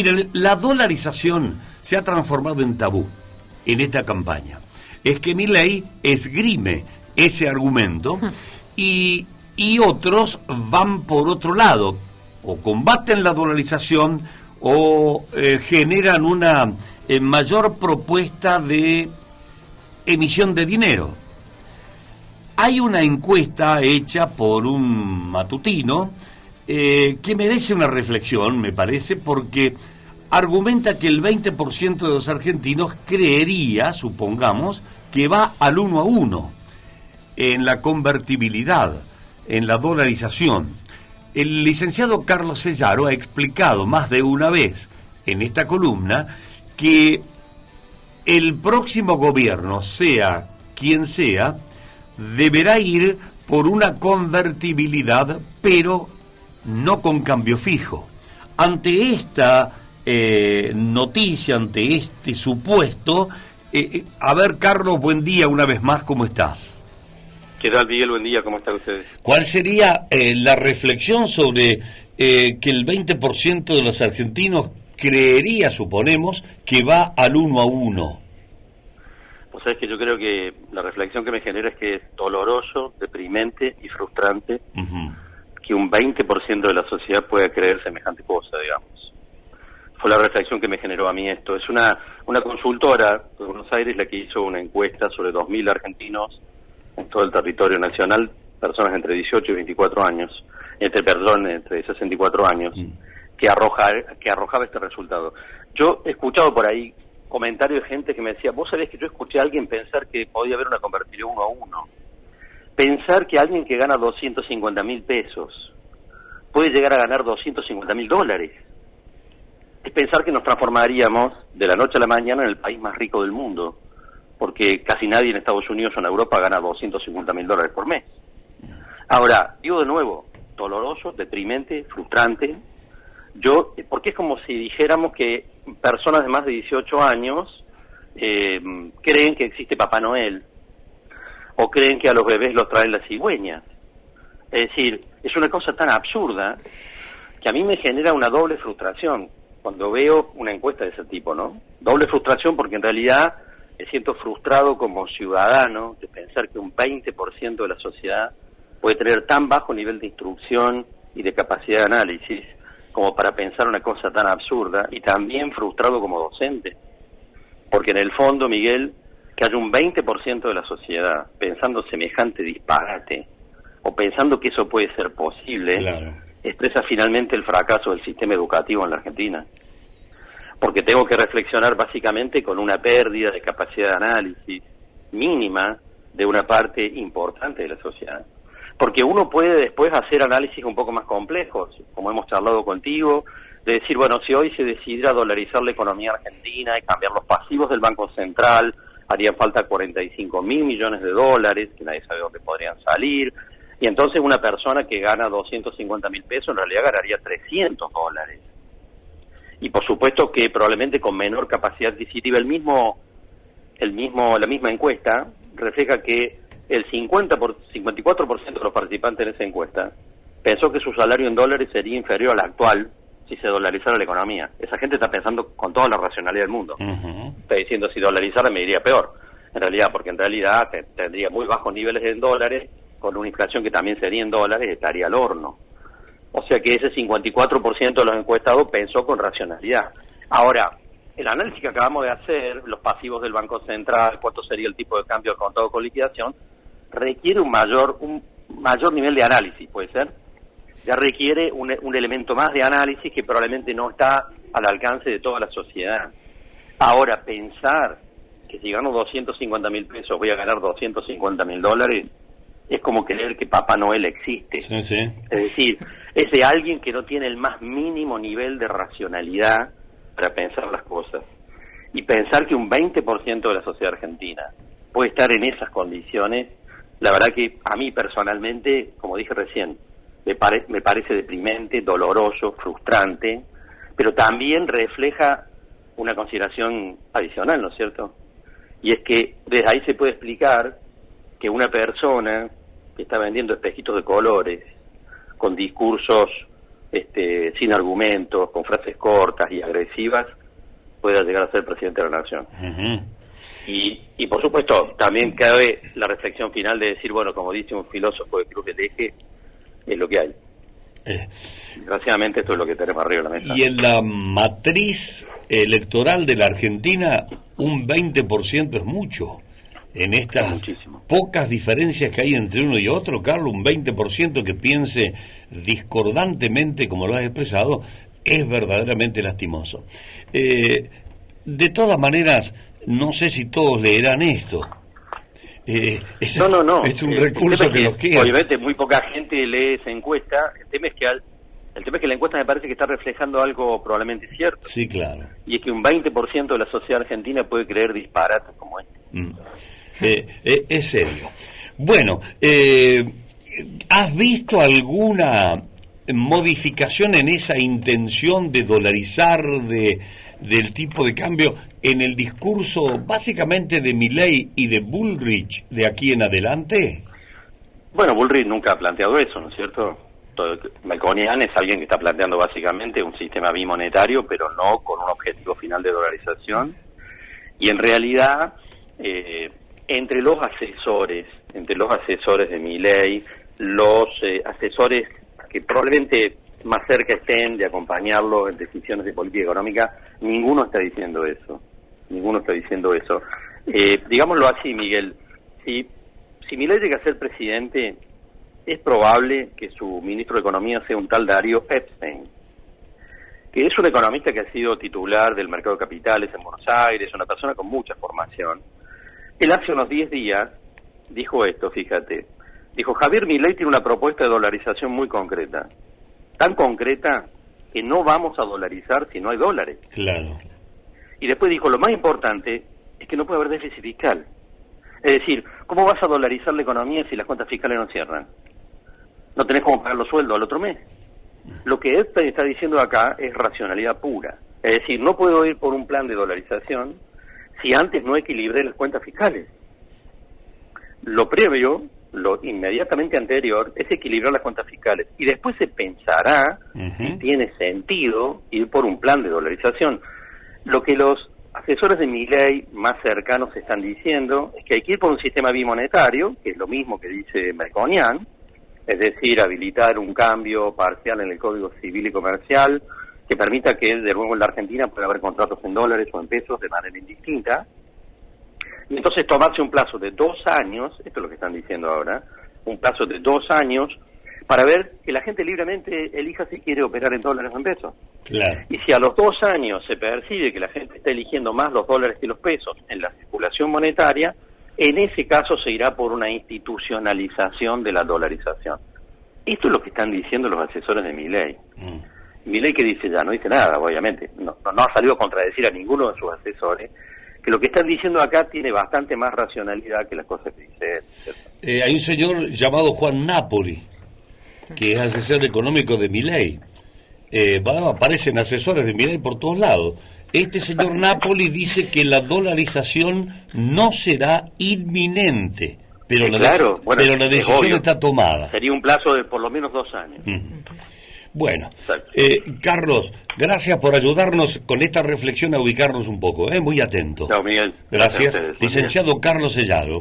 Miren, la dolarización se ha transformado en tabú en esta campaña. Es que Milei esgrime ese argumento y otros van por otro lado, o combaten la dolarización o generan una mayor propuesta de emisión de dinero. Hay una encuesta hecha por un matutino que merece una reflexión, me parece, porque argumenta que el 20% de los argentinos creería, supongamos, que va al 1-1 en la convertibilidad, en la dolarización. El licenciado Carlos Sellaro ha explicado más de una vez en esta columna que el próximo gobierno, sea quien sea, deberá ir por una convertibilidad, pero no con cambio fijo. Ante esta noticia, ante este supuesto, a ver, Carlos, buen día una vez más, ¿cómo estás? ¿Qué tal, Miguel? Buen día, ¿cómo están ustedes? ¿Cuál sería la reflexión sobre que el 20% de los argentinos creería, suponemos, que va al 1-1? Pues sabes que yo creo que la reflexión que me genera es que es doloroso, deprimente y frustrante que un 20% de la sociedad pueda creer semejante cosa, digamos. Fue la reflexión que me generó a mí esto. Es una consultora de Buenos Aires la que hizo una encuesta sobre 2.000 argentinos en todo el territorio nacional, personas entre 18 y 24 años, entre 64 años, que arrojaba este resultado. Yo he escuchado por ahí comentarios de gente que me decía, vos sabés que yo escuché a alguien pensar que podía haber una convertibilidad 1-1. Pensar que alguien que gana 250.000 pesos puede llegar a ganar $250.000. Es pensar que nos transformaríamos de la noche a la mañana en el país más rico del mundo, porque casi nadie en Estados Unidos o en Europa gana $250.000 por mes. Ahora, digo de nuevo, doloroso, deprimente, frustrante. Porque es como si dijéramos que personas de más de 18 años creen que existe Papá Noel, o creen que a los bebés los traen las cigüeñas. Es decir, es una cosa tan absurda que a mí me genera una doble frustración cuando veo una encuesta de ese tipo, ¿no? Doble frustración porque en realidad me siento frustrado como ciudadano de pensar que un 20% de la sociedad puede tener tan bajo nivel de instrucción y de capacidad de análisis como para pensar una cosa tan absurda, y también frustrado como docente, porque en el fondo, Miguel, que haya un 20% de la sociedad pensando semejante disparate, o pensando que eso puede ser posible, claro, expresa finalmente el fracaso del sistema educativo en la Argentina. Porque tengo que reflexionar básicamente con una pérdida de capacidad de análisis mínima de una parte importante de la sociedad. Porque uno puede después hacer análisis un poco más complejos, como hemos charlado contigo, de decir, bueno, si hoy se decidiera dolarizar la economía argentina y cambiar los pasivos del Banco Central, harían falta $45.000 millones, que nadie sabe dónde podrían salir, y entonces una persona que gana 250.000 pesos en realidad ganaría $300. Y por supuesto que probablemente con menor capacidad adquisitiva, la misma encuesta refleja que el 54% de los participantes en esa encuesta pensó que su salario en dólares sería inferior al actual si se dolarizara la economía. Esa gente está pensando con toda la racionalidad del mundo. Está diciendo, si dolarizara me iría peor. En realidad, porque en realidad tendría muy bajos niveles en dólares, con una inflación que también sería en dólares, estaría al horno. O sea que ese 54% de los encuestados pensó con racionalidad. Ahora, el análisis que acabamos de hacer, los pasivos del Banco Central, cuánto sería el tipo de cambio al contado con liquidación, requiere un mayor nivel de análisis, puede ser. Ya requiere un elemento más de análisis que probablemente no está al alcance de toda la sociedad. Ahora, pensar que si gano 250.000 pesos voy a ganar $250.000 es como creer que Papá Noel existe. Sí, sí. Es decir, es de alguien que no tiene el más mínimo nivel de racionalidad para pensar las cosas. Y pensar que un 20% de la sociedad argentina puede estar en esas condiciones, la verdad que a mí personalmente, como dije recién, me parece deprimente, doloroso, frustrante, pero también refleja una consideración adicional, ¿no es cierto? Y es que desde ahí se puede explicar que una persona que está vendiendo espejitos de colores, con discursos sin argumentos, con frases cortas y agresivas, pueda llegar a ser presidente de la nación. Uh-huh. Y por supuesto, también cabe la reflexión final de decir, bueno, como dice un filósofo de Cruz del Eje, es lo que hay. Desgraciadamente esto es lo que tenemos arriba de la mesa. Y en la matriz electoral de la Argentina, un 20% es mucho. En estas pocas diferencias que hay entre uno y otro, Carlos, un 20% que piense discordantemente, como lo has expresado, es verdaderamente lastimoso. De todas maneras, no sé si todos leerán esto. No. Es un recurso que nos queda. Obviamente muy poca gente lee esa encuesta. El tema es que la encuesta me parece que está reflejando algo probablemente cierto. Sí, claro. Y es que un 20% de la sociedad argentina puede creer disparates como este. Es serio. Bueno, ¿has visto alguna modificación en esa intención de dolarizar, del tipo de cambio en el discurso básicamente de Milei y de Bullrich de aquí en adelante? Bueno, Bullrich nunca ha planteado eso, ¿no es cierto? Melconian es alguien que está planteando básicamente un sistema bimonetario, pero no con un objetivo final de dolarización. Y en realidad, entre los asesores de Milei, los asesores que probablemente más cerca estén de acompañarlo en decisiones de política económica, ninguno está diciendo eso. Digámoslo así, Miguel, si Milei llega a ser presidente, es probable que su ministro de Economía sea un tal Darío Epstein, que es un economista que ha sido titular del mercado de capitales en Buenos Aires, una persona con mucha formación. Él hace unos 10 días dijo esto, fíjate, dijo: Javier Milei tiene una propuesta de dolarización muy concreta, tan concreta que no vamos a dolarizar si no hay dólares. Claro. Y después dijo, lo más importante es que no puede haber déficit fiscal. Es decir, ¿cómo vas a dolarizar la economía si las cuentas fiscales no cierran? No tenés cómo pagar los sueldos al otro mes. Lo que él está diciendo acá es racionalidad pura. Es decir, no puedo ir por un plan de dolarización si antes no equilibré las cuentas fiscales. Lo previo, lo inmediatamente anterior, es equilibrar las cuentas fiscales. Y después se pensará si tiene sentido ir por un plan de dolarización. Lo que los asesores de Milei más cercanos están diciendo es que hay que ir por un sistema bimonetario, que es lo mismo que dice Melconian, es decir, habilitar un cambio parcial en el Código Civil y Comercial que permita que de nuevo en la Argentina pueda haber contratos en dólares o en pesos de manera indistinta. Y entonces tomarse un plazo de 2 años, esto es lo que están diciendo ahora, un plazo de 2 años para ver que la gente libremente elija si quiere operar en dólares o en pesos. Claro. Y si a los 2 años se percibe que la gente está eligiendo más los dólares que los pesos en la circulación monetaria, en ese caso se irá por una institucionalización de la dolarización. Esto es lo que están diciendo los asesores de Milei. Milei, que dice ya, no dice nada, obviamente, no ha salido a contradecir a ninguno de sus asesores, que lo que están diciendo acá tiene bastante más racionalidad que las cosas que dice él. Hay un señor llamado Juan Napoli, que es asesor económico de Milei. Aparecen asesores de Milei por todos lados. Este señor Napoli dice que la dolarización no será inminente, pero la decisión obvio, está tomada. Sería un plazo de por lo menos 2 años. Bueno, Carlos, gracias por ayudarnos con esta reflexión a ubicarnos un poco. Muy atento. Chao, Miguel. Gracias. Licenciado Carlos Sellado.